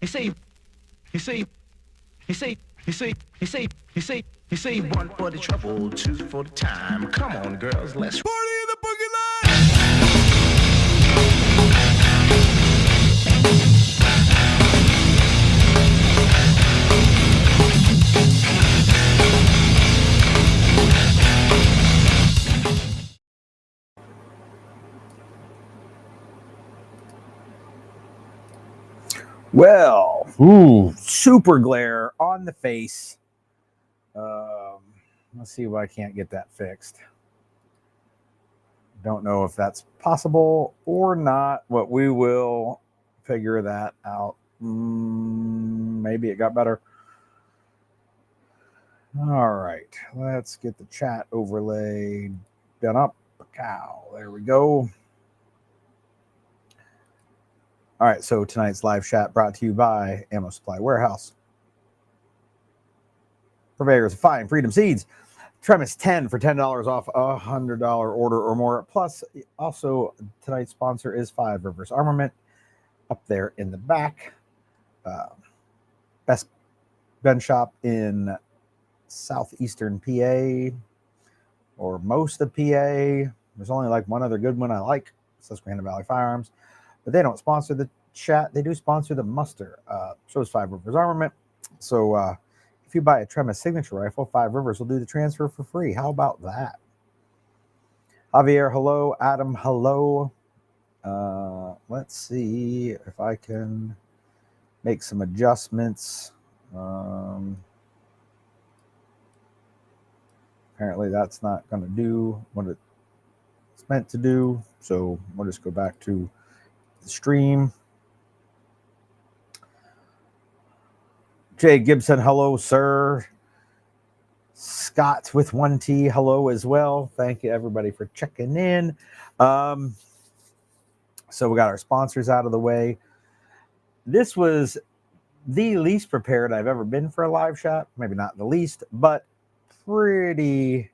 He say, he say, he say, he say, he say, he say, he say, one for the trouble, two for the time. Come on, girls, let's party in the boogie line. Well, super glare on the face. Let's see if I can't get that fixed. Don't know if that's possible or not, but we will figure that out. Maybe it got better. All right, let's get the chat overlay done up. Cow, there we go. All right, so tonight's live chat brought to you by Ammo Supply Warehouse. Purveyors of fine freedom seeds. Tremis 10 for $10 off a $100 order or more. Plus, also tonight's sponsor is Five Rivers Armament up there in the back. Best gun shop in southeastern PA or most of PA. There's only like one other good one I like, Susquehanna Valley Firearms. But they don't sponsor the chat. They do sponsor the muster. So is Five Rivers Armament. So if you buy a Tremis signature rifle, Five Rivers will do the transfer for free. How about that? Javier, hello. Adam, hello. Let's see if I can make some adjustments. Apparently that's not going to do what it's meant to do. So we'll just go back to the stream. Jay Gibson, hello, sir. Scott with 1T, hello as well. Thank you, everybody, for checking in. So we got our sponsors out of the way. This was the least prepared I've ever been for a live shot. Maybe not the least, but pretty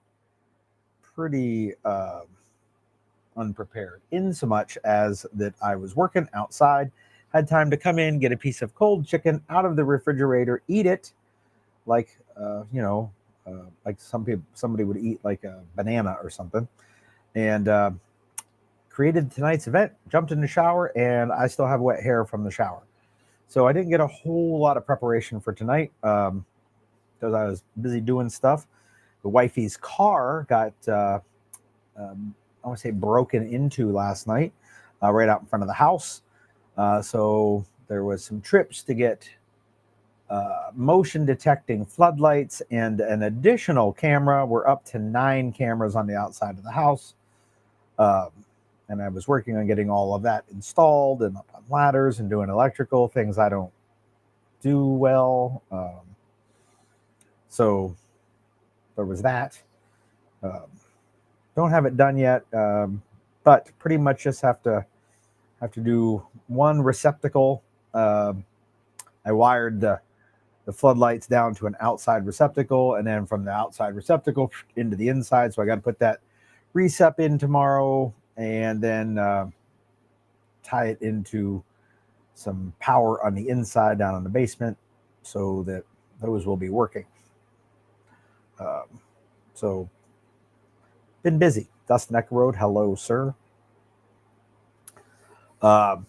unprepared, in so much as that I was working outside, had time to come in, get a piece of cold chicken out of the refrigerator, eat it like like somebody would eat like a banana or something, and created tonight's event, jumped in the shower, and I still have wet hair from the shower. So I didn't get a whole lot of preparation for tonight because I was busy doing stuff. The wifey's car got I want to say broken into last night, right out in front of the house. So there was some trips to get motion detecting floodlights and an additional camera. We're up to 9 cameras on the outside of the house. And I was working on getting all of that installed and up on ladders and doing electrical things I don't do well. So there was that. Don't have it done yet, but pretty much just have to do one receptacle. I wired the floodlights down to an outside receptacle, and then from the outside receptacle into the inside. So I got to put that recep in tomorrow, and then tie it into some power on the inside down in the basement, so that those will be working. So been busy. Dustin Eckerode, hello, sir. So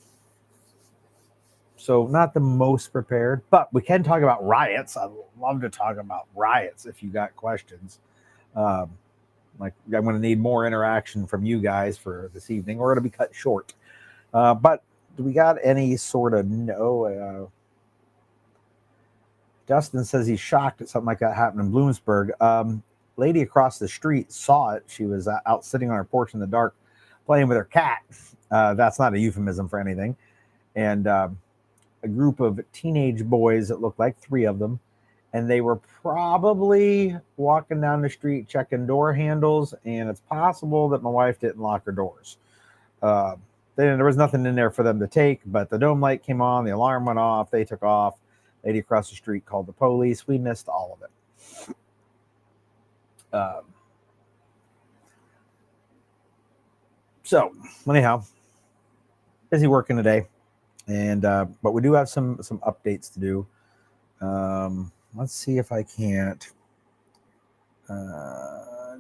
not the most prepared, but we can talk about riots. I love to talk about riots if you got questions. Like I'm going to need more interaction from you guys for this evening. We're going to be cut short. But do we got any sort of no? Dustin says he's shocked that something like that happened in Bloomsburg. Lady across the street saw it. She was out sitting on her porch in the dark playing with her cat. That's not a euphemism for anything. And a group of teenage boys, it looked like 3 of them, and they were probably walking down the street checking door handles, and it's possible that my wife didn't lock her doors. There was nothing in there for them to take, but the dome light came on, the alarm went off, they took off. Lady across the street called the police. We missed all of it. So anyhow, busy working today. And but we do have some updates to do. Let's see if I can't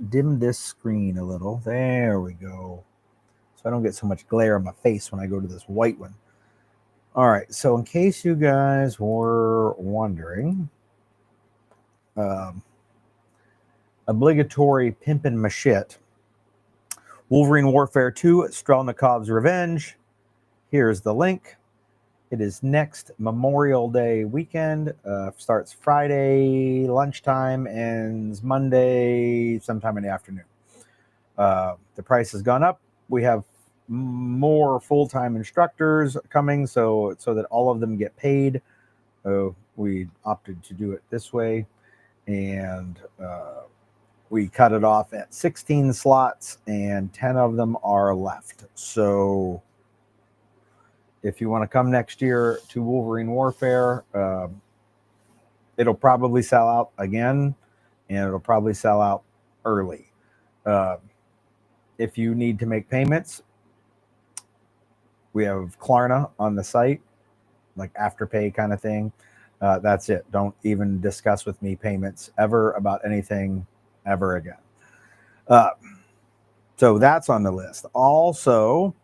dim this screen a little. There we go. So I don't get so much glare on my face when I go to this white one. All right. So in case you guys were wondering, obligatory pimpin' my shit. Wolverine Warfare 2, Strelnikov's Revenge. Here's the link. It is next Memorial Day weekend. Starts Friday lunchtime, ends Monday sometime in the afternoon. The price has gone up. We have more full-time instructors coming, so that all of them get paid. We opted to do it this way, and we cut it off at 16 slots, and 10 of them are left. So if you want to come next year to Wolverine Warfare, it'll probably sell out again, and it'll probably sell out early. If you need to make payments, we have Klarna on the site, like Afterpay kind of thing. That's it. Don't even discuss with me payments ever about anything ever again. So that's on the list. Also,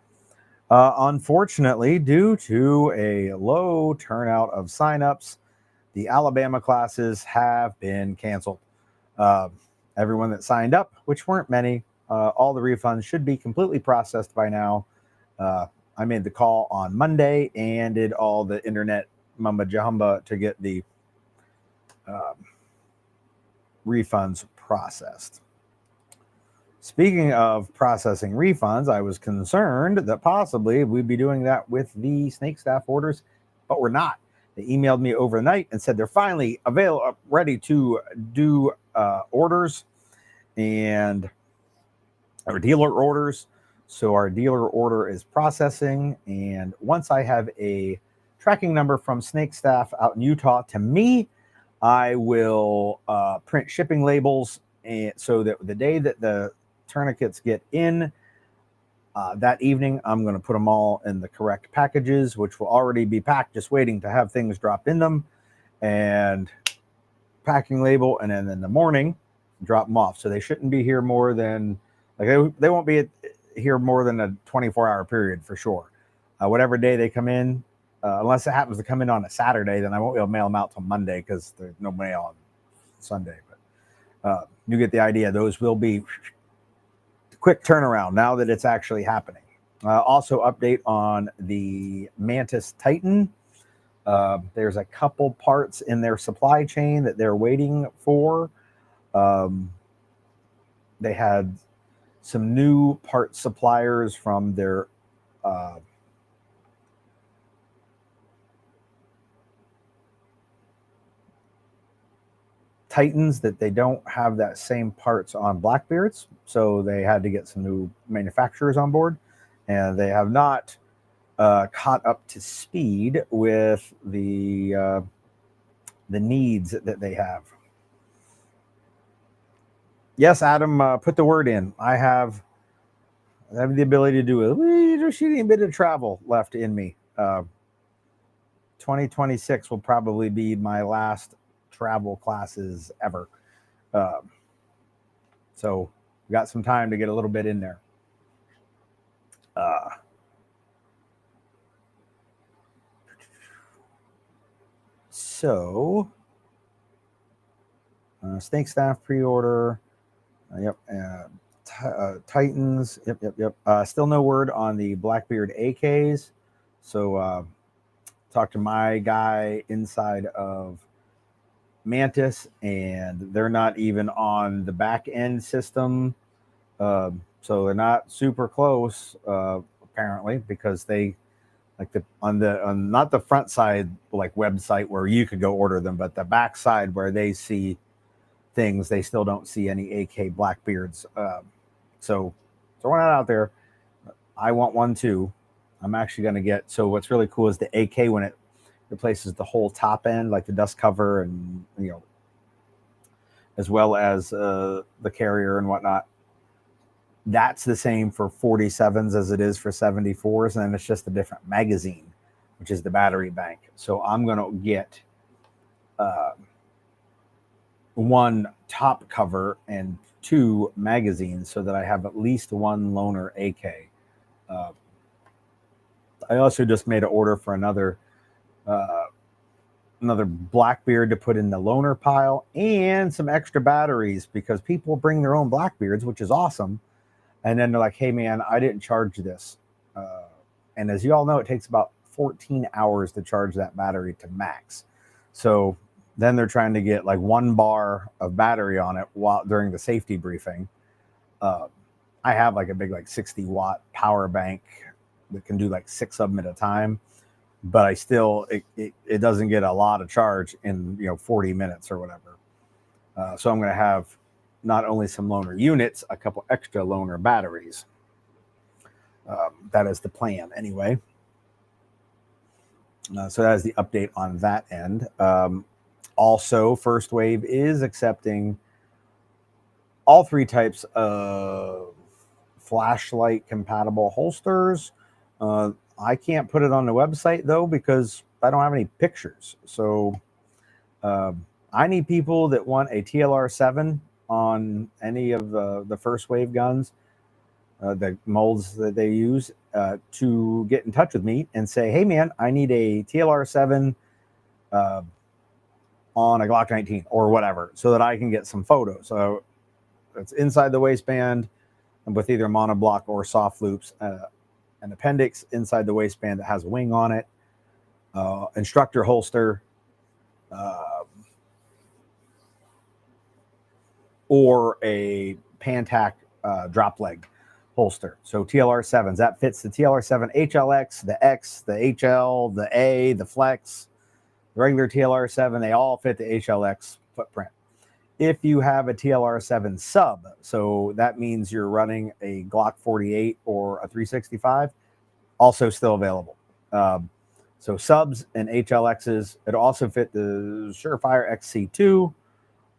unfortunately, due to a low turnout of signups, the Alabama classes have been canceled. Everyone that signed up, which weren't many, all the refunds should be completely processed by now. I made the call on Monday and did all the internet mumba jumba to get the refunds processed. Speaking of processing refunds, I was concerned that possibly we'd be doing that with the Snake Staff orders, but we're not. They emailed me overnight and said they're finally ready to do orders and our dealer orders. So our dealer order is processing, and once I have a tracking number from Snake Staff out in Utah to me, I will print shipping labels, and so that the day that the tourniquets get in that evening, I'm going to put them all in the correct packages, which will already be packed, just waiting to have things dropped in them, and packing label, and then in the morning drop them off. So they shouldn't be here more than, like, they won't be here more than a 24-hour period for sure. Whatever day they come in, unless it happens to come in on a Saturday, then I won't be able to mail them out till Monday because there's no mail on Sunday. But you get the idea. Those will be quick turnaround now that it's actually happening. Also, update on the Mantis Titan. There's a couple parts in their supply chain that they're waiting for. They had some new part suppliers from their Titans that they don't have that same parts on Blackbeards, so they had to get some new manufacturers on board, and they have not caught up to speed with the needs that they have. Yes, Adam, put the word in. I have the ability to do a little shitty bit of travel left in me. 2026 will probably be my last travel classes ever. So we got some time to get a little bit in there. So Snake Staff pre-order. Yep. Titans. Yep. Still no word on the Blackbeard AKs. So talked to my guy inside of Mantis, and they're not even on the back end system. So they're not super close, apparently, because they like on not the front side like website where you could go order them, but the back side where they see things, they still don't see any AK Blackbeards. So throwing that out there, I want one too. I'm actually going to get. So what's really cool is the AK when it replaces the whole top end, like the dust cover, and as well as the carrier and whatnot. That's the same for 47s as it is for 74s, and then it's just a different magazine. which is the battery bank. So I'm going to get one top cover and 2 magazines so that I have at least one loaner AK. I also just made an order for another Blackbeard to put in the loaner pile and some extra batteries because people bring their own Blackbeards, which is awesome. And then they're like, hey man, I didn't charge this. And as you all know, it takes about 14 hours to charge that battery to max. So then they're trying to get like 1 bar of battery on it while during the safety briefing. I have like a big, like 60-watt power bank that can do like 6 of them at a time, but I still, it doesn't get a lot of charge in, 40 minutes or whatever. So I'm going to have not only some loaner units, a couple extra loaner batteries. That is the plan anyway. So that is the update on that end. Also, First Wave is accepting all 3 types of flashlight compatible holsters. I can't put it on the website though because I don't have any pictures. So I need people that want a TLR7 on any of the First Wave guns, the molds that they use, to get in touch with me and say, hey man, I need a TLR7 on a Glock 19 or whatever, so that I can get some photos. So it's inside the waistband with either monoblock or soft loops, an appendix inside the waistband that has a wing on it, instructor holster, or a Pantac drop leg holster. So TLR7s, that fits the TLR7 HLX, the X, the HL, the A, the Flex, the regular TLR7, they all fit the HLX footprint. If you have a TLR7 sub, so that means you're running a Glock 48 or a 365, also still available. So subs and HLXs, it also fit the Surefire XC2,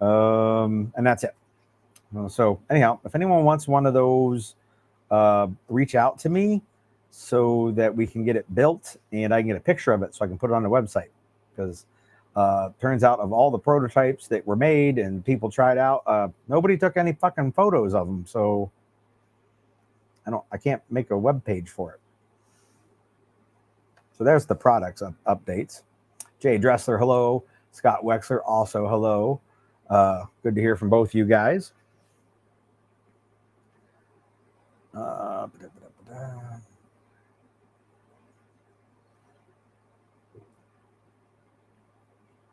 and that's it. So anyhow, if anyone wants one of those, reach out to me so that we can get it built and I can get a picture of it so I can put it on the website. Because turns out of all the prototypes that were made and people tried out, nobody took any fucking photos of them. So I can't make a web page for it. So there's the products updates. Jay Dressler, hello. Scott Wexler, also hello. Good to hear from both you guys.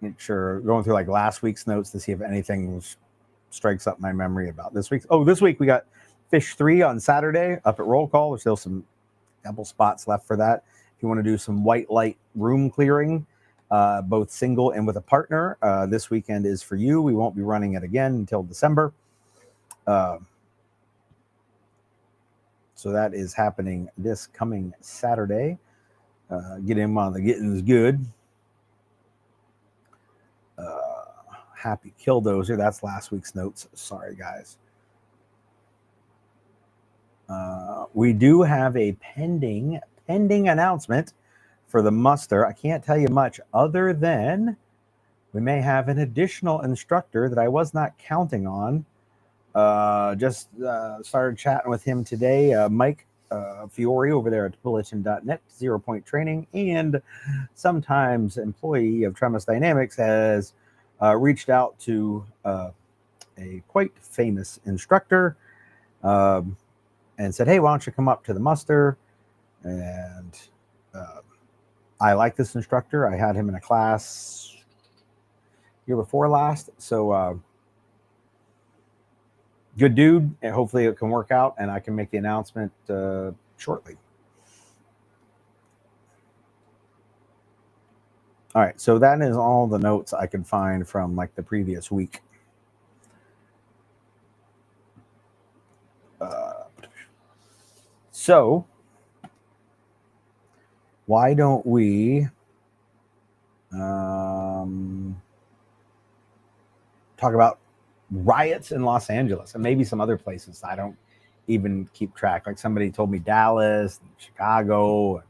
Make sure going through like last week's notes to see if anything strikes up my memory about this week. Oh, this week we got Fish 3 on Saturday up at Roll Call. There's still some couple spots left for that. If you want to do some white light room clearing, both single and with a partner, this weekend is for you. We won't be running it again until December. So that is happening this coming Saturday. Get him on the Getting's Good. Happy Killdozer. That's last week's notes. Sorry, guys. We do have a pending announcement for the muster. I can't tell you much other than we may have an additional instructor that I was not counting on. Just started chatting with him today. Mike Fiore over there at bulletin.net, 0 Point Training, and sometimes employee of Tremis Dynamics, has reached out to a quite famous instructor and said, hey, why don't you come up to the muster? And I like this instructor. I had him in a class year before last. So good dude, and hopefully it can work out and I can make the announcement shortly. All right, so that is all the notes I could find from like the previous week. So why don't we talk about riots in Los Angeles and maybe some other places I don't even keep track. Like somebody told me Dallas, and Chicago,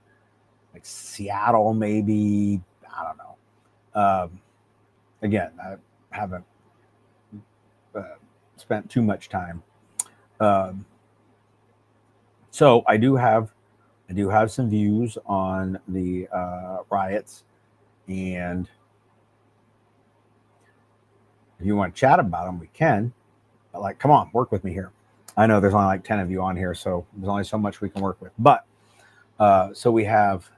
like Seattle, maybe. I don't know. Again, I haven't spent too much time. So I do have some views on the riots, and if you want to chat about them, we can. But like, come on, work with me here. I know there's only like 10 of you on here, so there's only so much we can work with. But so we have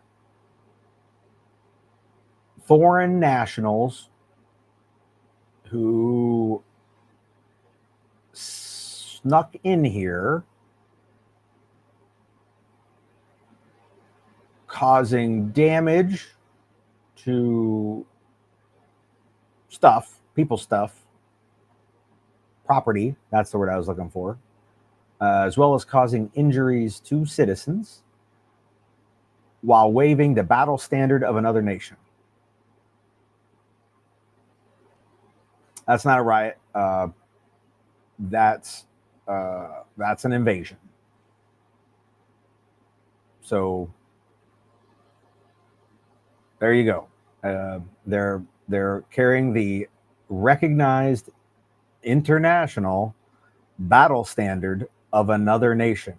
foreign nationals who snuck in here, causing damage to stuff, people's stuff, property, that's the word I was looking for, as well as causing injuries to citizens while waving the battle standard of another nation. That's not a riot. That's an invasion. So there you go. They're carrying the recognized international battle standard of another nation.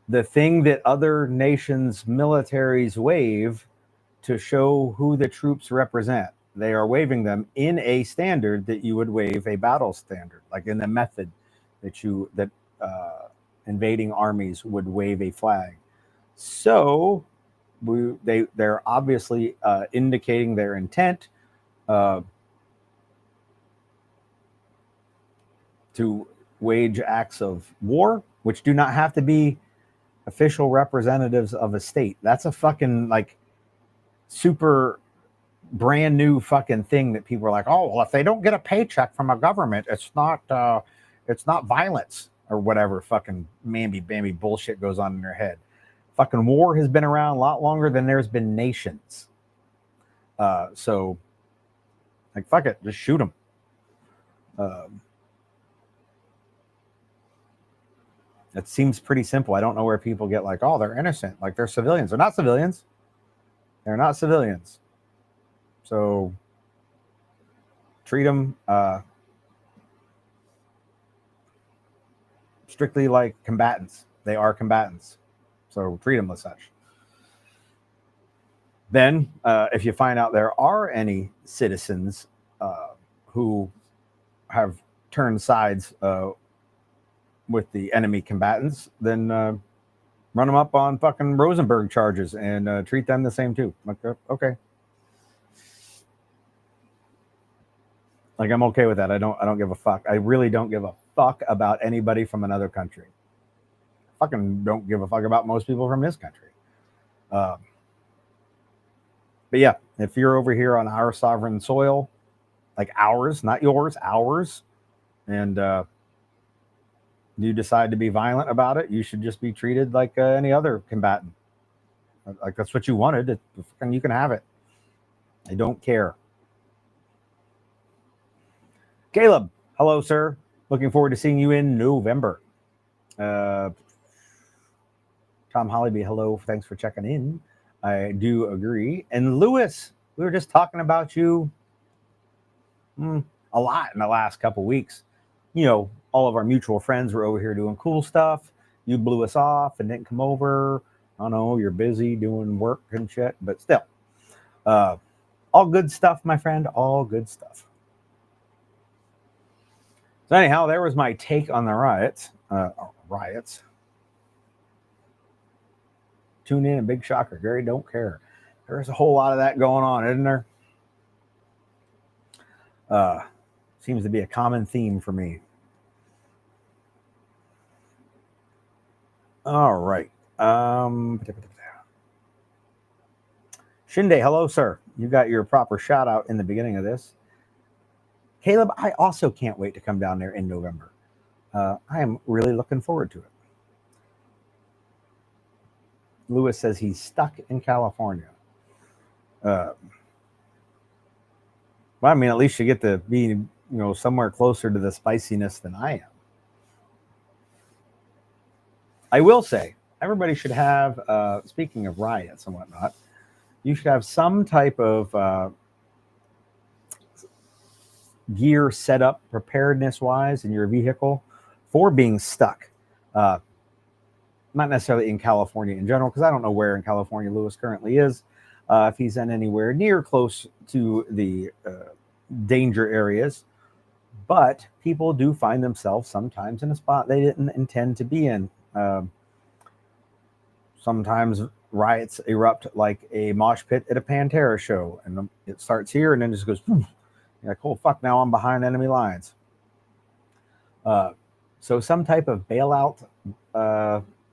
The thing that other nations' militaries wave to show who the troops represent. They are waving them in a standard that you would wave a battle standard, like in the method that invading armies would wave a flag. So they're obviously indicating their intent to wage acts of war, which do not have to be official representatives of a state. That's a fucking like super brand new fucking thing that people are like, oh, well, if they don't get a paycheck from a government, it's not violence or whatever fucking mamby-bamby bullshit goes on in their head. Fucking war has been around a lot longer than there's been nations. So like, fuck it, just shoot them. It seems pretty simple. I don't know where people get like, oh, they're innocent. Like, they're civilians. They're not civilians. They're not civilians. So treat them strictly like combatants. They are combatants. So treat them as such. Then, if you find out there are any citizens who have turned sides with the enemy combatants, then run them up on fucking Rosenberg charges and treat them the same too. Like, okay. Like, I'm okay with that. I don't give a fuck. I really don't give a fuck about anybody from another country. Fucking don't give a fuck about most people from this country. But yeah, if you're over here on our sovereign soil, like ours, not yours, ours, and you decide to be violent about it, you should just be treated like any other combatant. Like, that's what you wanted. You can have it. I don't care. Caleb, hello, sir. Looking forward to seeing you in November. Tom Hollyby, hello. Thanks for checking in. I do agree. And Lewis, we were just talking about you a lot in the last couple weeks. You know, all of our mutual friends were over here doing cool stuff. You blew us off and didn't come over. I know you're busy doing work and shit, but still, all good stuff, my friend. All good stuff. So anyhow, there was my take on the riots. Tune in, a big shocker. Gary don't care. There's a whole lot of that going on, isn't there? Seems to be a common theme for me. All right. Shinde, hello, sir. You got your proper shout out in the beginning of this. Caleb, I also can't wait to come down there in November. I am really looking forward to it. Lewis says he's stuck in California. Well, I mean, at least you get to be, somewhere closer to the spiciness than I am. I will say, everybody should have, speaking of riots and whatnot, you should have some type of gear set up preparedness wise in your vehicle for being stuck. Not necessarily in California in general, because I don't know where in California Lewis currently is. If he's in anywhere near close to the danger areas. But people do find themselves sometimes in a spot they didn't intend to be in. Sometimes riots erupt like a mosh pit at a Pantera show, and it starts here and then just goes, you're like, oh fuck, now I'm behind enemy lines. So some type of bailout,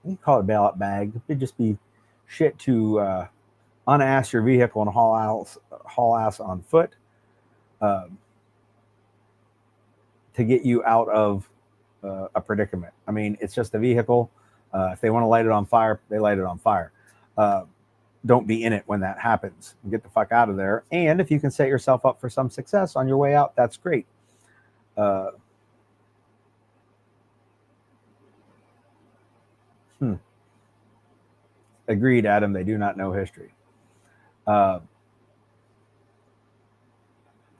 you call it a bailout bag, it could just be shit to unass your vehicle and haul ass on foot to get you out of a predicament. I mean, it's just a vehicle. If they want to light it on fire, they light it on fire. Don't be in it when that happens. Get the fuck out of there. And if you can set yourself up for some success on your way out, that's great. Agreed, Adam. They do not know history.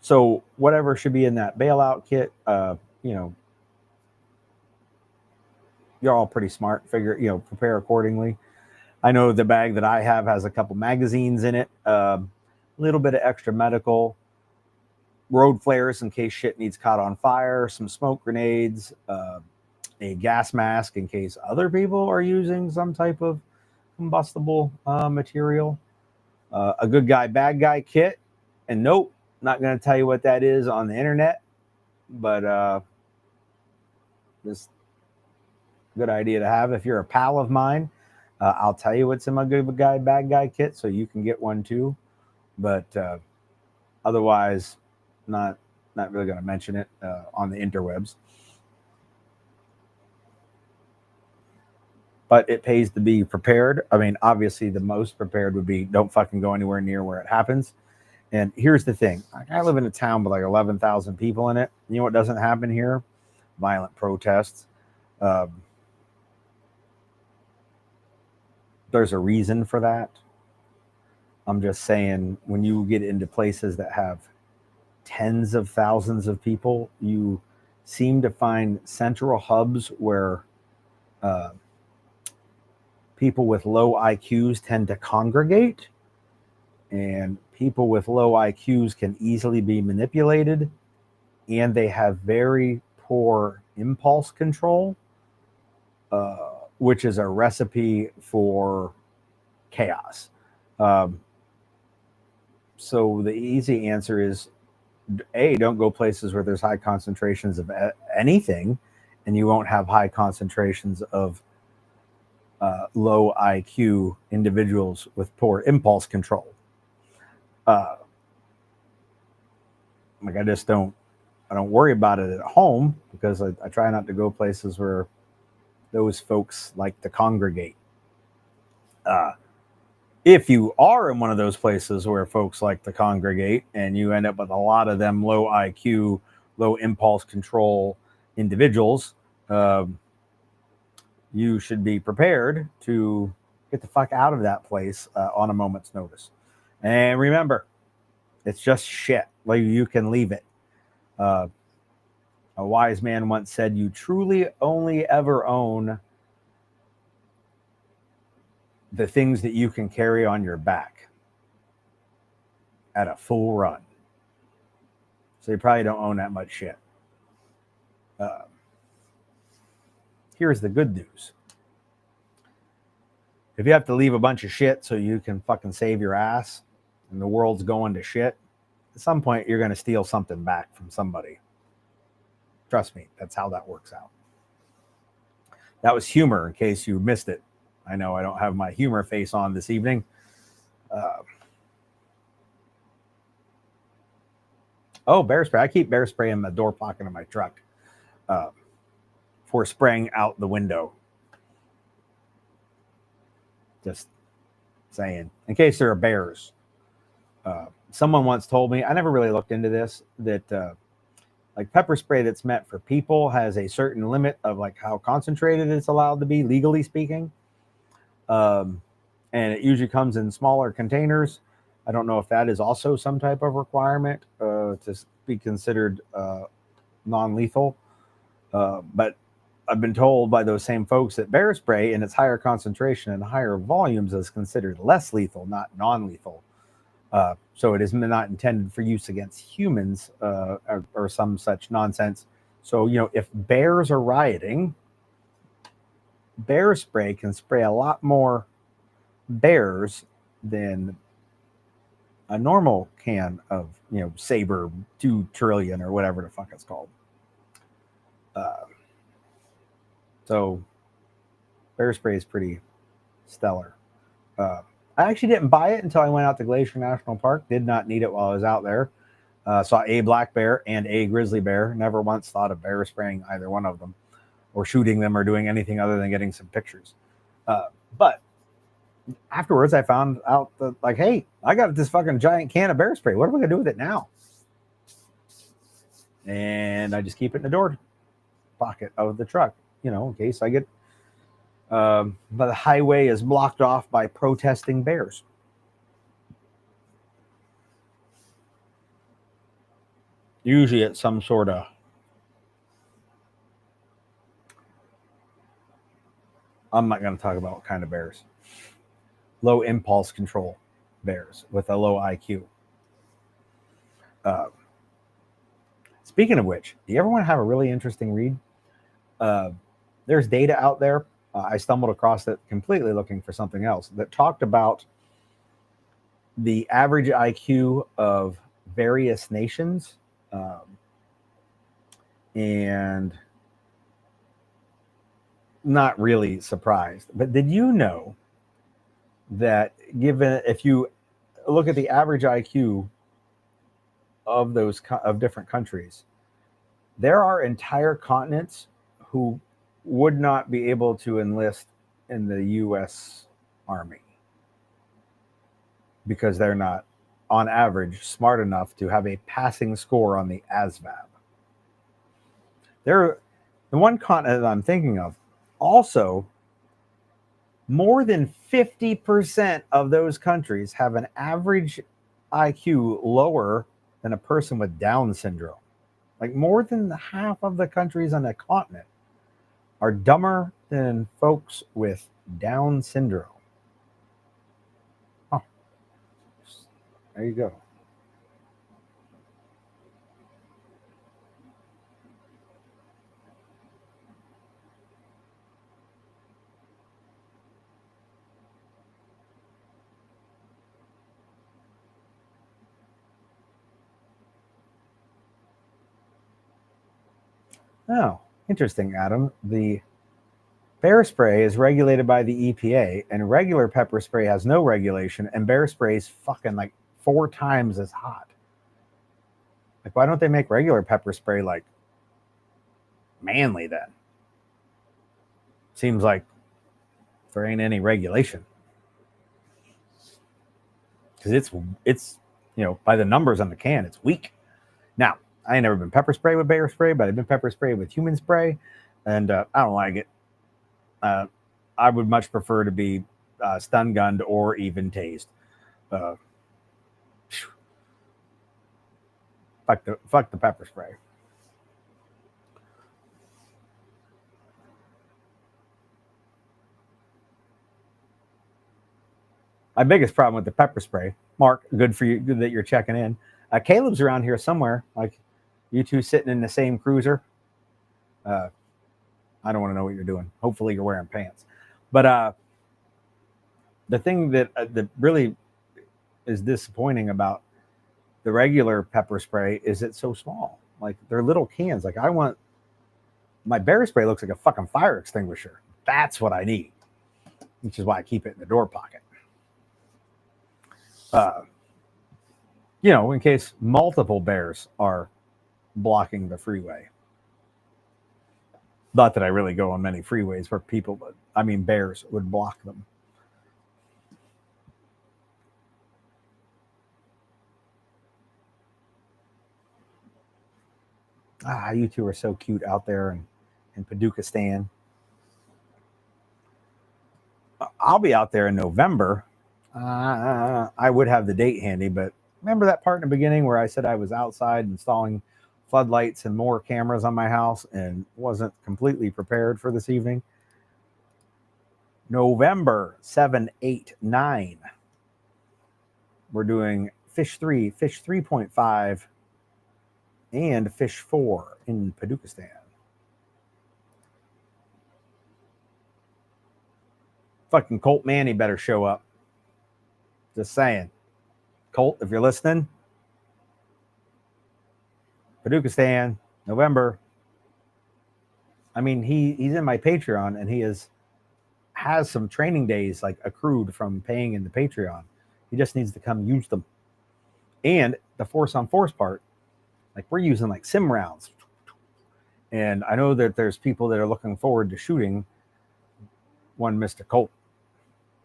So whatever should be in that bailout kit, you're all pretty smart. Prepare accordingly. I know the bag that I have has a couple magazines in it, a little bit of extra medical, road flares in case shit needs caught on fire, some smoke grenades, a gas mask in case other people are using some type of combustible material, a good guy, bad guy kit. And nope, not going to tell you what that is on the internet, but just good idea to have. If you're a pal of mine, I'll tell you what's in my good guy, bad guy kit, so you can get one too. But otherwise, not really going to mention it on the interwebs. But it pays to be prepared. I mean, obviously, the most prepared would be don't fucking go anywhere near where it happens. And here's the thing. I live in a town with like 11,000 people in it. You know what doesn't happen here? Violent protests. There's a reason for that. I'm just saying, when you get into places that have tens of thousands of people, you seem to find central hubs where people with low IQs tend to congregate, and people with low IQs can easily be manipulated, and they have very poor impulse control, which is a recipe for chaos. So the easy answer is, A, don't go places where there's high concentrations of anything, and you won't have high concentrations of low IQ individuals with poor impulse control. I don't worry about it at home, because I try not to go places where those folks like to congregate. If you are in one of those places where folks like to congregate and you end up with a lot of them low IQ, low impulse control individuals, you should be prepared to get the fuck out of that place on a moment's notice. And remember, it's just shit. Like, you can leave it. A wise man once said, you truly only ever own the things that you can carry on your back at a full run. So you probably don't own that much shit. Here's the good news. If you have to leave a bunch of shit so you can fucking save your ass and the world's going to shit, at some point you're going to steal something back from somebody. Trust me, that's how that works out. That was humor, in case you missed it. I know I don't have my humor face on this evening. Bear spray. I keep bear spray in the door pocket of my truck for spraying out the window. Just saying, in case there are bears. Someone once told me, I never really looked into this, that like pepper spray that's meant for people has a certain limit of like how concentrated it's allowed to be, legally speaking. And it usually comes in smaller containers. I don't know if that is also some type of requirement to be considered non-lethal. But I've been told by those same folks that bear spray in its higher concentration and higher volumes is considered less lethal, not non-lethal. So it is not intended for use against humans or some such nonsense. So, if bears are rioting, bear spray can spray a lot more bears than a normal can of, Saber 2 trillion or whatever the fuck it's called. So bear spray is pretty stellar. I actually didn't buy it until I went out to Glacier National Park. Did not need it while I was out there. Saw a black bear and a grizzly bear. Never once thought of bear spraying either one of them or shooting them or doing anything other than getting some pictures. But afterwards, I found out that, like, hey, I got this fucking giant can of bear spray. What am I going to do with it now? And I just keep it in the door pocket of the truck, in case I get but the highway is blocked off by protesting bears. Usually it's some sort of I'm not going to talk about what kind of bears. Low impulse control bears with a low IQ. Speaking of which, do you ever want to have a really interesting read? There's data out there. I stumbled across it completely looking for something else that talked about the average IQ of various nations. And not really surprised. But did you know that if you look at the average IQ of different countries, there are entire continents who would not be able to enlist in the U.S. Army because they're not, on average, smart enough to have a passing score on the ASVAB. The one continent that I'm thinking of, also, more than 50% of those countries have an average IQ lower than a person with Down syndrome. Like more than half of the countries on the continent are dumber than folks with Down syndrome. Oh, there you go. Oh, interesting, Adam. The bear spray is regulated by the EPA, and regular pepper spray has no regulation, and bear spray is fucking like 4 times as hot. Like, why don't they make regular pepper spray like manly then? Seems like there ain't any regulation. Because it's by the numbers on the can, it's weak. Now, I ain't never been pepper spray with bear spray, but I've been pepper spray with human spray, and I don't like it. I would much prefer to be stun gunned or even tased. Fuck the pepper spray. My biggest problem with the pepper spray, Mark, good for you, good that you're checking in. Caleb's around here somewhere, like you two sitting in the same cruiser. I don't want to know what you're doing. Hopefully you're wearing pants. But the thing that really is disappointing about the regular pepper spray is it's so small. Like they're little cans. Like my bear spray looks like a fucking fire extinguisher. That's what I need, which is why I keep it in the door pocket. In case multiple bears are blocking the freeway. Not that I really go on many freeways where bears would block them. You two are so cute out there in Paducah Stan. I'll be out there in November. I would have the date handy, but remember that part in the beginning where I said I was outside installing floodlights and more cameras on my house and wasn't completely prepared for this evening? November 7, 8, 9. We're doing Fish 3, Fish 3.5, and Fish 4 in Paducah. Fucking Colt Manny better show up. Just saying. Colt, if you're listening, Paducah, November. I mean, he's in my Patreon, and he has some training days like accrued from paying in the Patreon. He just needs to come use them. And the force on force part, like we're using like sim rounds. And I know that there's people that are looking forward to shooting one Mr. Colt.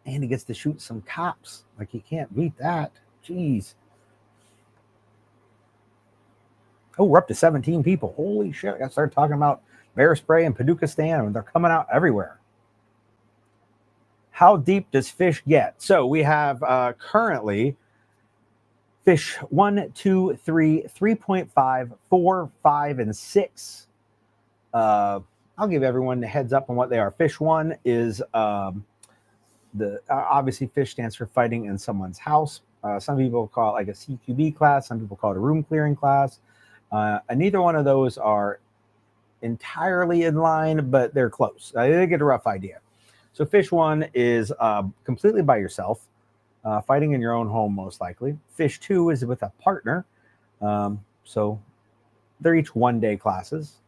And he gets to shoot some cops. Like, you can't beat that. Jeez. Oh, we're up to 17 people. Holy shit. I got to start talking about bear spray and Paducah, and they're coming out everywhere. How deep does fish get? So we have currently fish 1, 2, 3, 3.5, 4, 5, and 6. I'll give everyone a heads up on what they are. Fish 1 is obviously fish stands for fighting in someone's house. Some people call it like a CQB class. Some people call it a room clearing class. And neither one of those are entirely in line, but they're close. They get a rough idea. So fish 1 is completely by yourself, fighting in your own home most likely. Fish 2 is with a partner. So they're each one-day classes.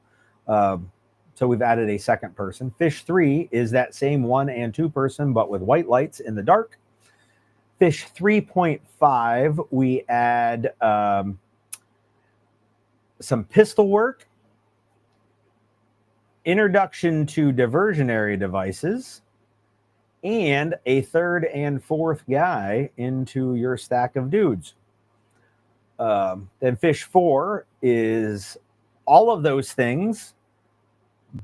So we've added a second person. Fish 3 is that same 1 and 2 person, but with white lights in the dark. Fish 3.5, we add some pistol work, introduction to diversionary devices, and a third and fourth guy into your stack of dudes. Then fish 4 is all of those things,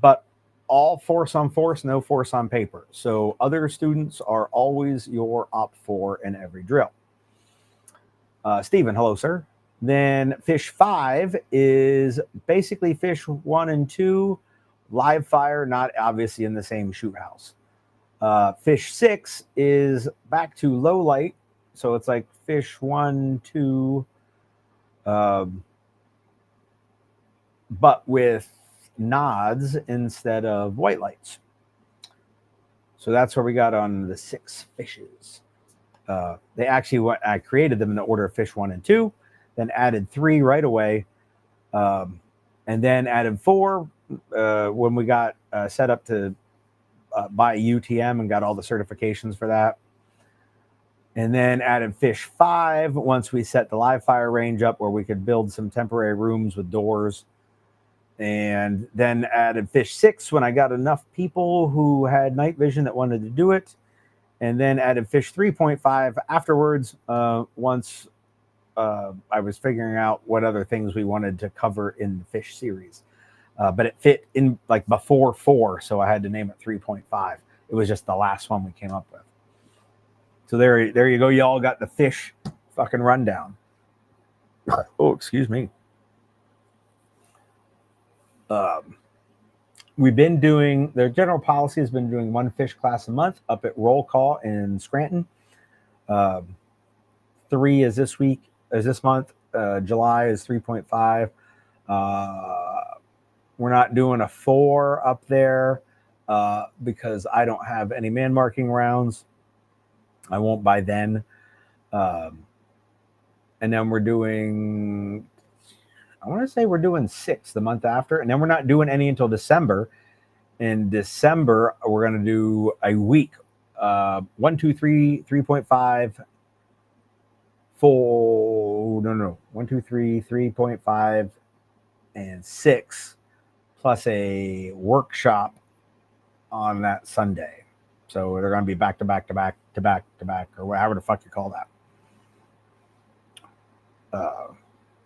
but all force on force, no force on paper. So other students are always your OP4 in every drill. Stephen, hello, sir. Then fish 5 is basically fish 1 and 2, live fire, not obviously in the same shoot house. Fish 6 is back to low light. So it's like fish 1, 2, but with nods instead of white lights. So that's where we got on the 6 fishes. They actually I created them in the order of fish 1 and 2, then added 3 right away, and then added 4 when we got set up to buy UTM and got all the certifications for that. And then added fish 5 once we set the live fire range up where we could build some temporary rooms with doors. And then added fish 6 when I got enough people who had night vision that wanted to do it. And then added fish 3.5 afterwards once I was figuring out what other things we wanted to cover in the fish series. But it fit in like before 4, so I had to name it 3.5. It was just the last one we came up with. So there you go. You all got the fish fucking rundown. Oh, excuse me. We've been doing, their general policy has been doing 1 fish class a month up at Roll Call in Scranton. 3 is this month. July is 3.5. We're not doing a 4 up there because I don't have any man marking rounds. I won't by then. And then we're doing, I want to say we're doing 6 the month after. And then we're not doing any until December. In December, we're going to do a week. 1, 2, 3, 3.5, 4, no. 1, 2, 3, 3.5, and 6, plus a workshop on that Sunday. So they're going to be back to back, or however the fuck you call that.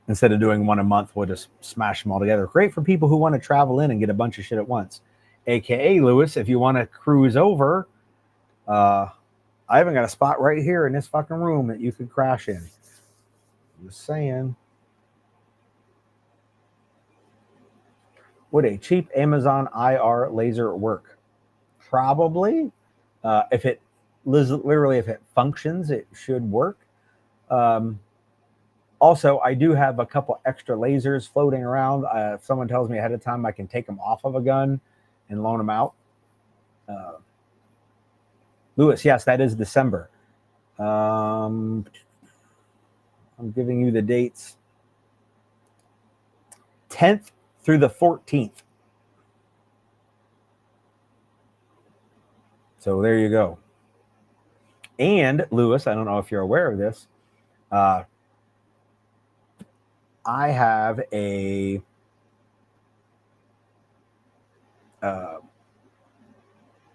Instead of doing 1 a month, we'll just smash them all together. Great for people who want to travel in and get a bunch of shit at once. AKA, Lewis, if you want to cruise over, I even got a spot right here in this fucking room that you could crash in. Just saying. Would a cheap Amazon IR laser work? Probably. If it literally, if it functions, it should work. Also, I do have a couple extra lasers floating around. If someone tells me ahead of time, I can take them off of a gun and loan them out. Lewis, yes, that is December. I'm giving you the dates. 10th through the 14th. So there you go. And Lewis, I don't know if you're aware of this. I have a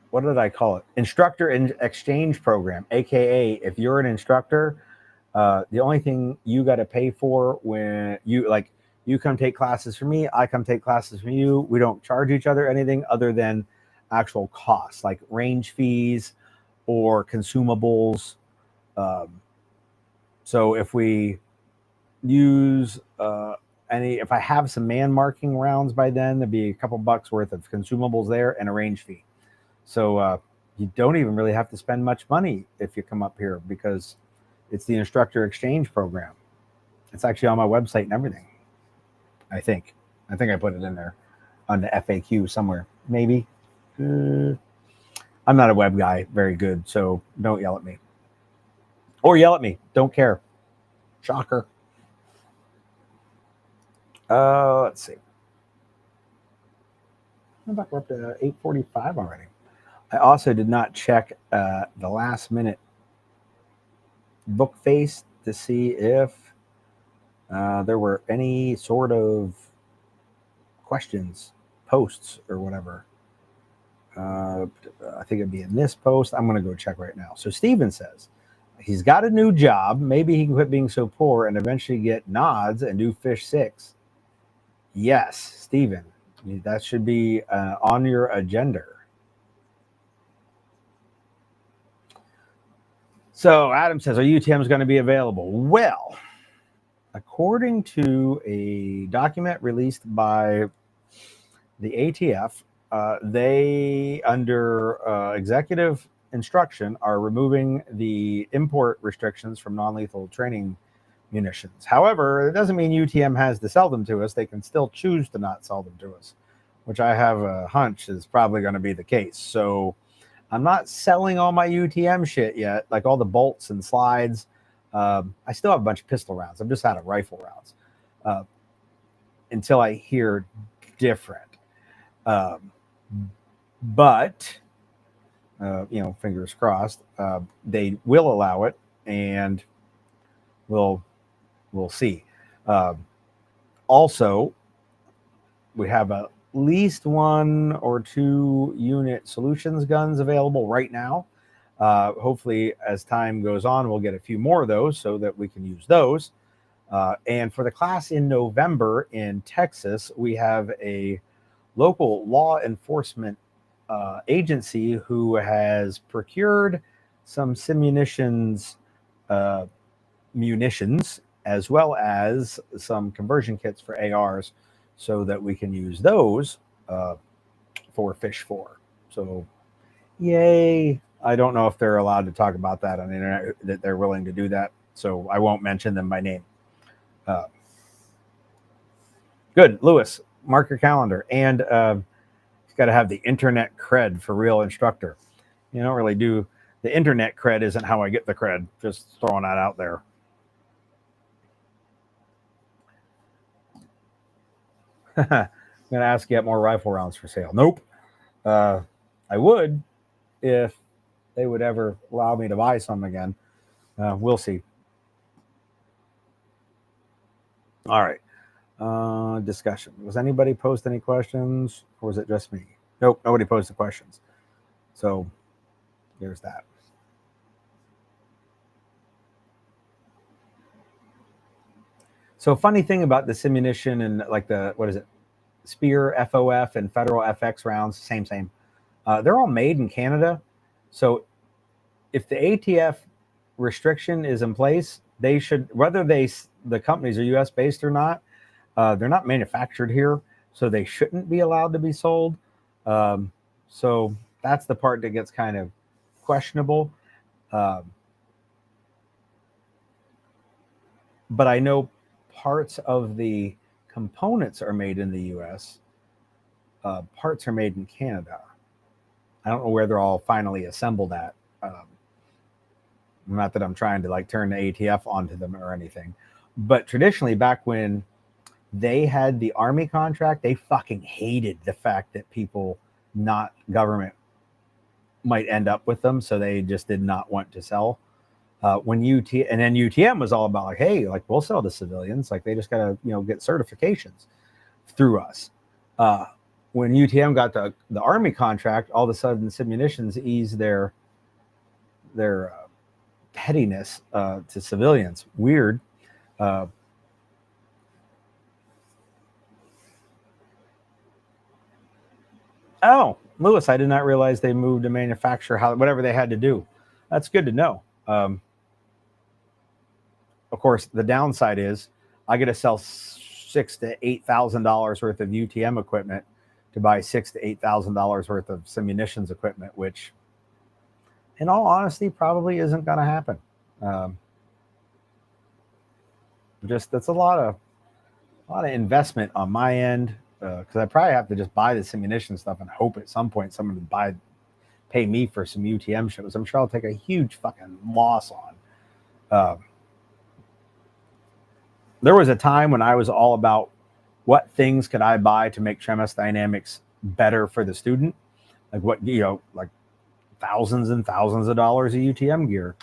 what did I call it? Instructor exchange program, aka if you're an instructor, the only thing you got to pay for when you come take classes from me, I come take classes from you. We don't charge each other anything other than actual costs like range fees or consumables. So if we use if I have some man marking rounds by then, there'd be a couple bucks worth of consumables there and a range fee. So you don't even really have to spend much money if you come up here because it's the instructor exchange program. It's actually on my website and everything. I think I put it in there on the FAQ somewhere. Maybe. I'm not a web guy, very good, so don't yell at me. Or yell at me. Don't care. Shocker. Let's see. How about we're up to 8:45 already? I also did not check the last minute book face to see if there were any sort of questions, posts, or whatever. I think it'd be in this post. I'm going to go check right now. So Steven says he's got a new job. Maybe he can quit being so poor and eventually get nods and do Fish 6. Yes, Steven, that should be on your agenda. So Adam says, are UTMs going to be available? Well, according to a document released by the ATF, they, under executive instruction, are removing the import restrictions from non-lethal training munitions. However, it doesn't mean UTM has to sell them to us. They can still choose to not sell them to us, which I have a hunch is probably going to be the case. So I'm not selling all my UTM shit yet, like all the bolts and slides. I still have a bunch of pistol rounds. I'm just out of rifle rounds until I hear different. But fingers crossed, they will allow it, and we'll see. Also, we have at least 1 or 2 unit solutions guns available right now. Hopefully, as time goes on, we'll get a few more of those so that we can use those. And for the class in November in Texas, we have a local law enforcement agency who has procured some munitions as well as some conversion kits for ARs so that we can use those for Fish 4. So, yay. I don't know if they're allowed to talk about that on the internet, that they're willing to do that. So I won't mention them by name. Good. Lewis, mark your calendar. And you've got to have the internet cred for real instructor. You don't really do. The internet cred isn't how I get the cred. Just throwing that out there. I'm going to ask you to get more rifle rounds for sale. Nope. I would if they would ever allow me to buy some again. We'll see. All right. Discussion. Was anybody post any questions, or was it just me? Nope, nobody posted questions. So there's that. So funny thing about this ammunition and like the, what is it? Spear FOF and Federal FX rounds, same. They're all made in Canada. So if the ATF restriction is in place, they should, whether the companies are U.S. based or not, they're not manufactured here, so they shouldn't be allowed to be sold. So that's the part that gets kind of questionable. But I know parts of the components are made in the U.S. Parts are made in Canada. I don't know where they're all finally assembled at. Not that I'm trying to like turn the ATF onto them or anything, but traditionally, back when they had the Army contract, they fucking hated the fact that people not government might end up with them, so they just did not want to sell. When and then UTM was all about like, hey, like we'll sell to civilians, like they just gotta get certifications through us. When UTM got the Army contract, all of a sudden Simunitions eased their pettiness to civilians. Weird. Oh, Lewis, I did not realize they moved to manufacture whatever they had to do. That's good to know. Of course, the downside is I get to sell $6,000 to $8,000 worth of UTM equipment to buy $6,000 to $8,000 worth of Simunitions equipment, which, in all honesty, probably isn't going to happen. That's a lot of investment on my end, because I probably have to just buy the Simunition stuff and hope at some point someone would pay me for some UTM shows. I'm sure I'll take a huge fucking loss on. There was a time when I was all about what things could I buy to make Chemis Dynamics better for the student, like what like thousands and thousands of dollars of UTM gear.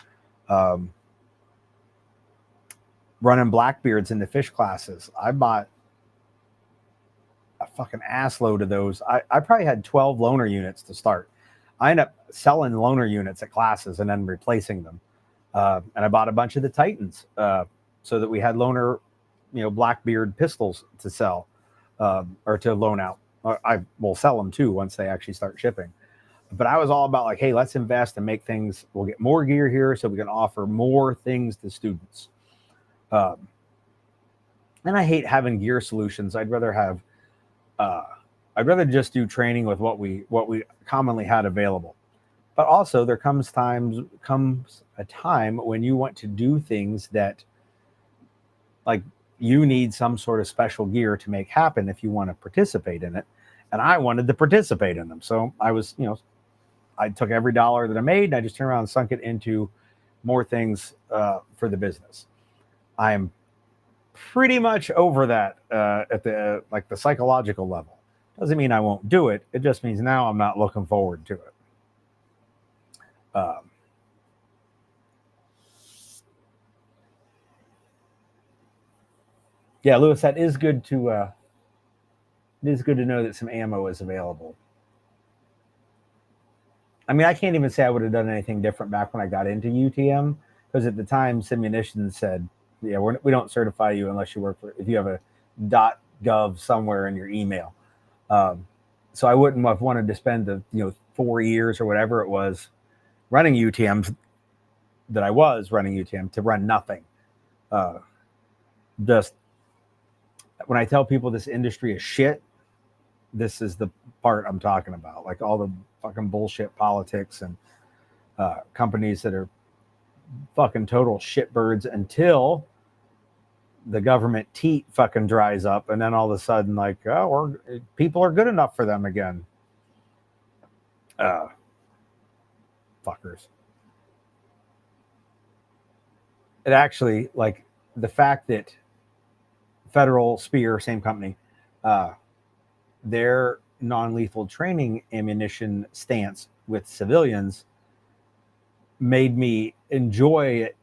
Running Blackbeards into fish classes. I bought a fucking ass load of those. I probably had 12 loaner units to start. I ended up selling loaner units at classes and then replacing them. And I bought a bunch of the Titans so that we had loaner, Blackbeard pistols to sell or to loan out. I will sell them too once they actually start shipping. But I was all about like, hey, let's invest and make things. We'll get more gear here so we can offer more things to students. And I hate having gear solutions. I'd rather just do training with what we commonly had available. But also there comes a time when you want to do things that like you need some sort of special gear to make happen if you want to participate in it. And I wanted to participate in them. So I was, I took every dollar that I made and I just turned around and sunk it into more things for the business. I'm pretty much over that at the the psychological level. Doesn't mean I won't do it. It just means now I'm not looking forward to it. Yeah, Lewis, that is good to it is good to know that some ammo is available. I mean, I can't even say I would have done anything different back when I got into UTM, because at the time Simunitions said, yeah, we don't certify you unless you work if you have a .gov somewhere in your email. So I wouldn't have wanted to spend the 4 years or whatever it was running UTMs that I was running UTM to run nothing. Just when I tell people this industry is shit, this is the part I'm talking about. Like all the fucking bullshit politics and companies that are fucking total shitbirds until the government teat fucking dries up, and then all of a sudden, like, oh, people are good enough for them again. Fuckers. It actually, like, the fact that Federal, Spear, same company, their non-lethal training ammunition stance with civilians made me enjoy it.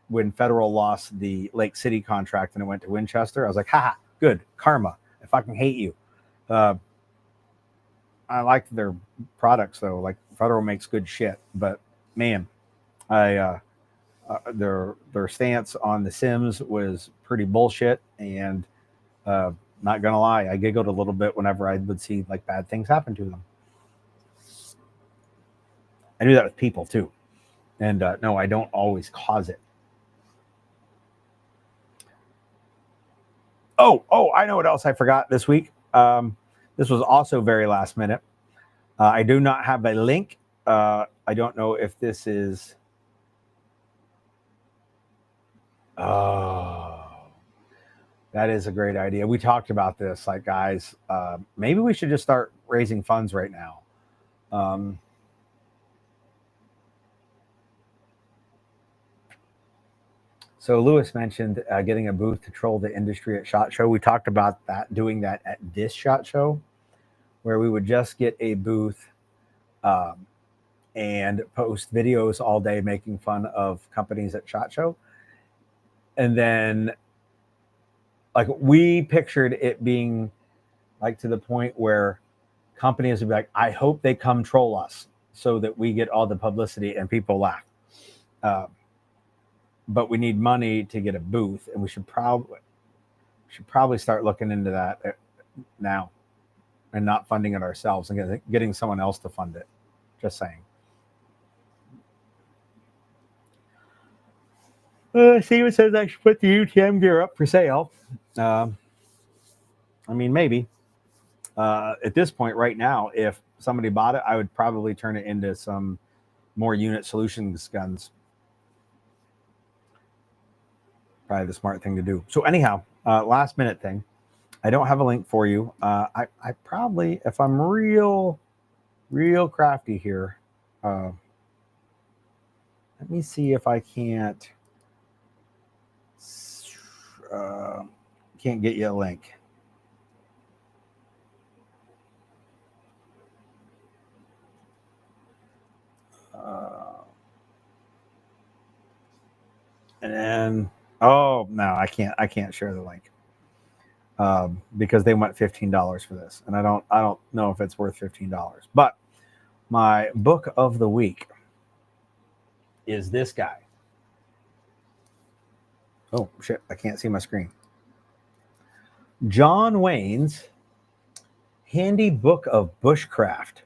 When Federal lost the Lake City contract and it went to Winchester, I was like, haha, good, karma. I fucking hate you. I like their products though. Like Federal makes good shit, but man, their stance on the Sims was pretty bullshit. And not gonna lie, I giggled a little bit whenever I would see like bad things happen to them. I do that with people too. And no, I don't always cause it. Oh, I know what else I forgot this week. This was also very last minute. I do not have a link. I don't know if this is. Oh, that is a great idea. We talked about this, like, guys, maybe we should just start raising funds right now. So Lewis mentioned getting a booth to troll the industry at SHOT Show. We talked about that, doing that at this SHOT Show, where we would just get a booth um, and post videos all day making fun of companies at SHOT Show. And then, like, we pictured it being like to the point where companies would be like, I hope they come troll us so that we get all the publicity and people laugh. But we need money to get a booth, and we should probably start looking into that now and not funding it ourselves and getting someone else to fund it. Just saying. Steven says I should put the UTM gear up for sale. I mean, maybe. At this point, right now, if somebody bought it, I would probably turn it into some more unit solutions guns. Probably the smart thing to do. So anyhow, last minute thing. I don't have a link for you. I probably, if I'm real crafty here, let me see if I can't get you a link. And then, oh no, I can't share the link because they want $15 for this, and I don't know if it's worth $15. But my book of the week is this guy. Oh shit, I can't see my screen. John Wayne's Handy Book of Bushcraft.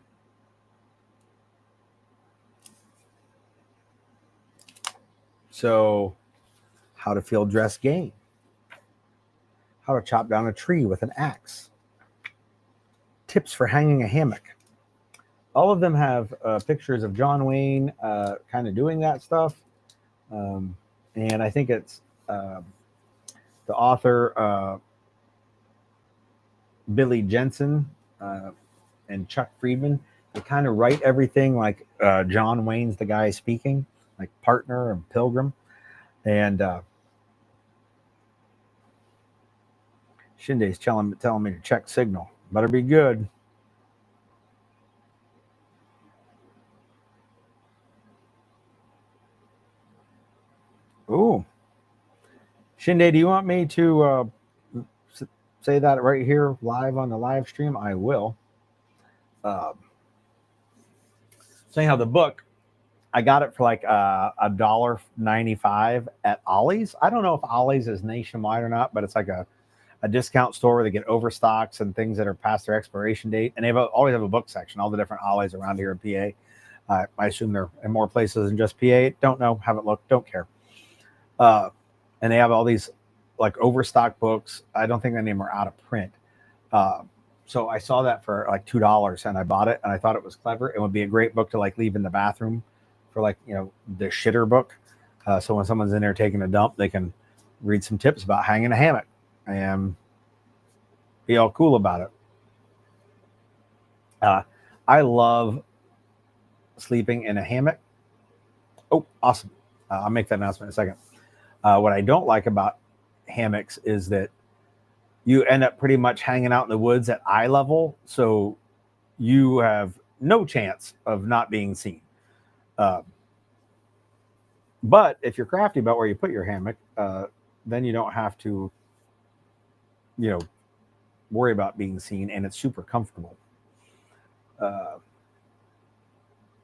So, how to field dress game, how to chop down a tree with an axe, tips for hanging a hammock. All of them have pictures of John Wayne kind of doing that stuff. And I think it's the author, Billy Jensen and Chuck Friedman. They kind of write everything like John Wayne's the guy speaking, like Partner and Pilgrim. And Shinde's telling me to check signal. Better be good. Ooh. Shinde, do you want me to say that right here live on the live stream? I will. So anyhow, the book, I got it for like $1.95 at Ollie's. I don't know if Ollie's is nationwide or not, but it's like a discount store where they get overstocks and things that are past their expiration date. And they always have a book section, all the different Ollie's around here in PA. I assume they're in more places than just PA. Don't know, haven't looked, don't care. And they have all these like overstock books. I don't think any of them are out of print. So I saw that for like $2 and I bought it, and I thought it was clever. It would be a great book to like leave in the bathroom for like, you know, the shitter book. So when someone's in there taking a dump, they can read some tips about hanging a hammock and be all cool about it. I love sleeping in a hammock. Oh, awesome. I'll make that announcement in a second. What I don't like about hammocks is that you end up pretty much hanging out in the woods at eye level. So you have no chance of not being seen. But if you're crafty about where you put your hammock, then you don't have to, you know, worry about being seen, and it's super comfortable.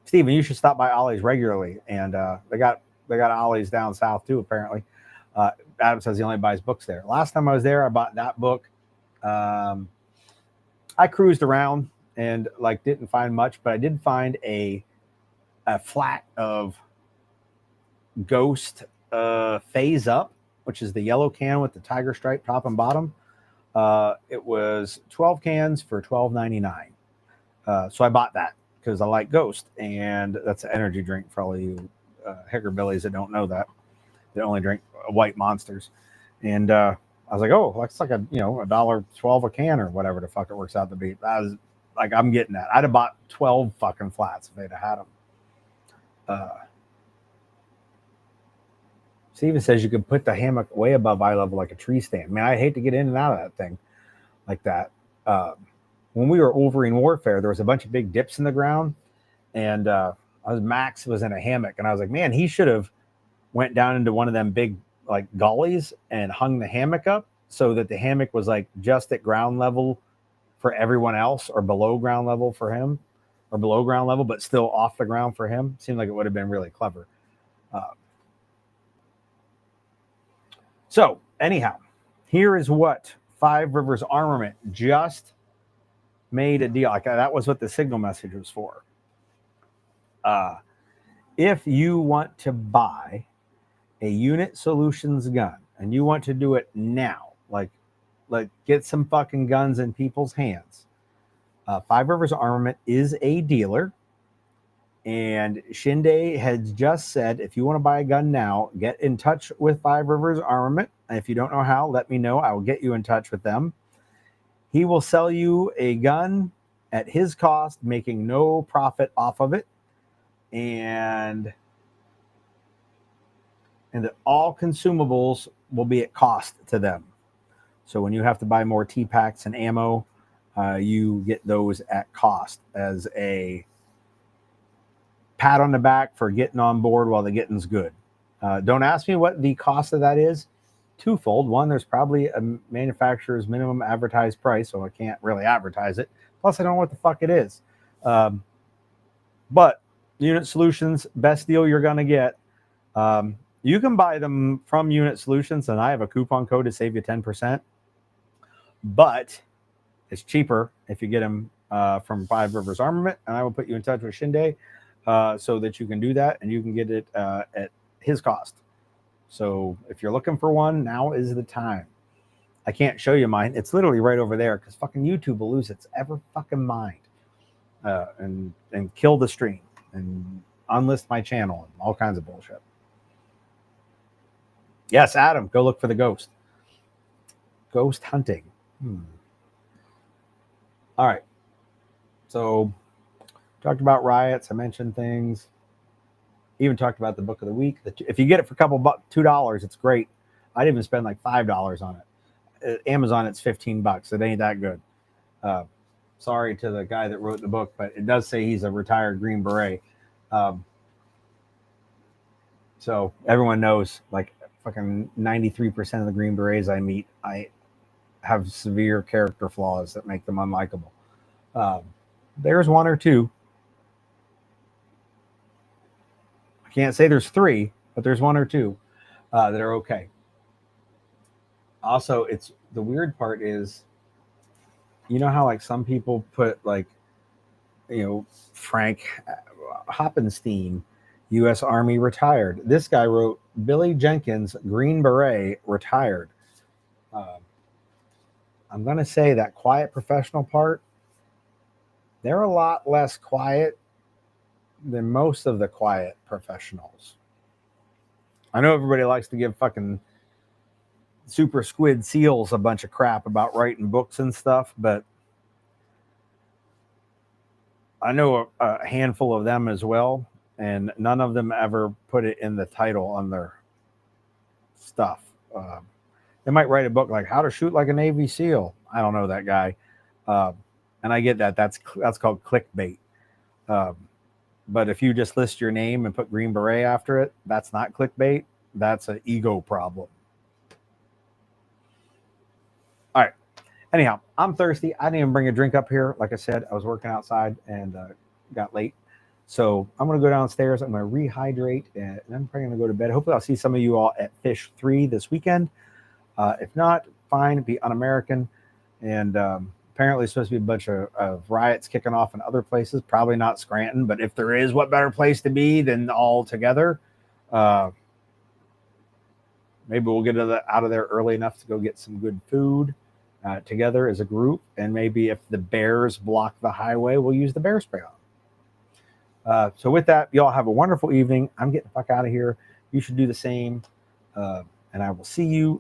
Steven, you should stop by Ollie's regularly, and they got Ollie's down south too, apparently. Adam says he only buys books there. Last time I was there, I bought that book. I cruised around and like didn't find much, but I did find a flat of Ghost Phase Up, which is the yellow can with the tiger stripe top and bottom. It was 12 cans for $12.99. So I bought that because I like Ghost, and that's an energy drink for all of you hickerbillies that don't know that. They only drink white monsters. And I was like, oh, that's like $1.12 a can or whatever the fuck it works out to be. I was like, I'm getting that. I'd have bought 12 fucking flats if they'd have had them. Steven says you could put the hammock way above eye level like a tree stand. Man, I hate to get in and out of that thing like that. When we were over in warfare, there was a bunch of big dips in the ground, and Max was in a hammock, and I was like, man, he should have went down into one of them big like gullies and hung the hammock up so that the hammock was like just at ground level for everyone else, or below ground level for him, or below ground level but still off the ground for him. Seemed like it would have been really clever. So anyhow, here is what Five Rivers Armament just made a deal. Like that was what the signal message was for. If you want to buy a Unit Solutions gun and you want to do it now, like get some fucking guns in people's hands, Five Rivers Armament is a dealer. And Shinde has just said, if you want to buy a gun now, get in touch with Five Rivers Armament. And if you don't know how, let me know. I will get you in touch with them. He will sell you a gun at his cost, making no profit off of it. And that all consumables will be at cost to them. So when you have to buy more T-packs and ammo, you get those at cost as a pat on the back for getting on board while the getting's good. Don't ask me what the cost of that is. Twofold. One, there's probably a manufacturer's minimum advertised price, so I can't really advertise it. Plus, I don't know what the fuck it is. But Unit Solutions, best deal you're going to get. You can buy them from Unit Solutions, and I have a coupon code to save you 10%. But it's cheaper if you get them from Five Rivers Armament, and I will put you in touch with Shinde so that you can do that, and you can get it at his cost. So if you're looking for one, now is the time. I can't show you mine. It's literally right over there because fucking YouTube will lose its ever fucking mind and kill the stream and unlist my channel and all kinds of bullshit. Yes, Adam, go look for the ghost. Ghost hunting. All right. So talked about riots. I mentioned things. Even talked about the book of the week. If you get it for a couple $2, it's great. I'd even spend like $5 on it. At Amazon, it's $15. It ain't that good. Sorry to the guy that wrote the book, but it does say he's a retired Green Beret. So everyone knows, like fucking 93% of the Green Berets I meet, I have severe character flaws that make them unlikable. There's one or two. I can't say there's three, but there's one or two that are okay. Also, it's the weird part is, you know how like some people put like, Frank Hoppenstein, U.S. Army retired. This guy wrote Billy Jenkins, Green Beret, retired. I'm going to say that quiet professional part, they're a lot less quiet than most of the quiet professionals. I know everybody likes to give fucking super squid seals a bunch of crap about writing books and stuff, but I know a handful of them as well, and none of them ever put it in the title on their stuff. They might write a book like How to Shoot Like a Navy SEAL. I don't know that guy. And I get that. That's called clickbait. But if you just list your name and put Green Beret after it, that's not clickbait. That's an ego problem. All right. Anyhow, I'm thirsty. I didn't even bring a drink up here. Like I said, I was working outside and got late. So I'm going to go downstairs. I'm going to rehydrate, and I'm probably going to go to bed. Hopefully I'll see some of you all at Fish 3 this weekend. If not, fine. Be un-American. And apparently it's supposed to be a bunch of riots kicking off in other places. Probably not Scranton, but if there is, what better place to be than all together? maybe we'll get out of there early enough to go get some good food together as a group. And maybe if the bears block the highway, we'll use the bear spray on. So with that, y'all have a wonderful evening. I'm getting the fuck out of here. You should do the same. And I will see you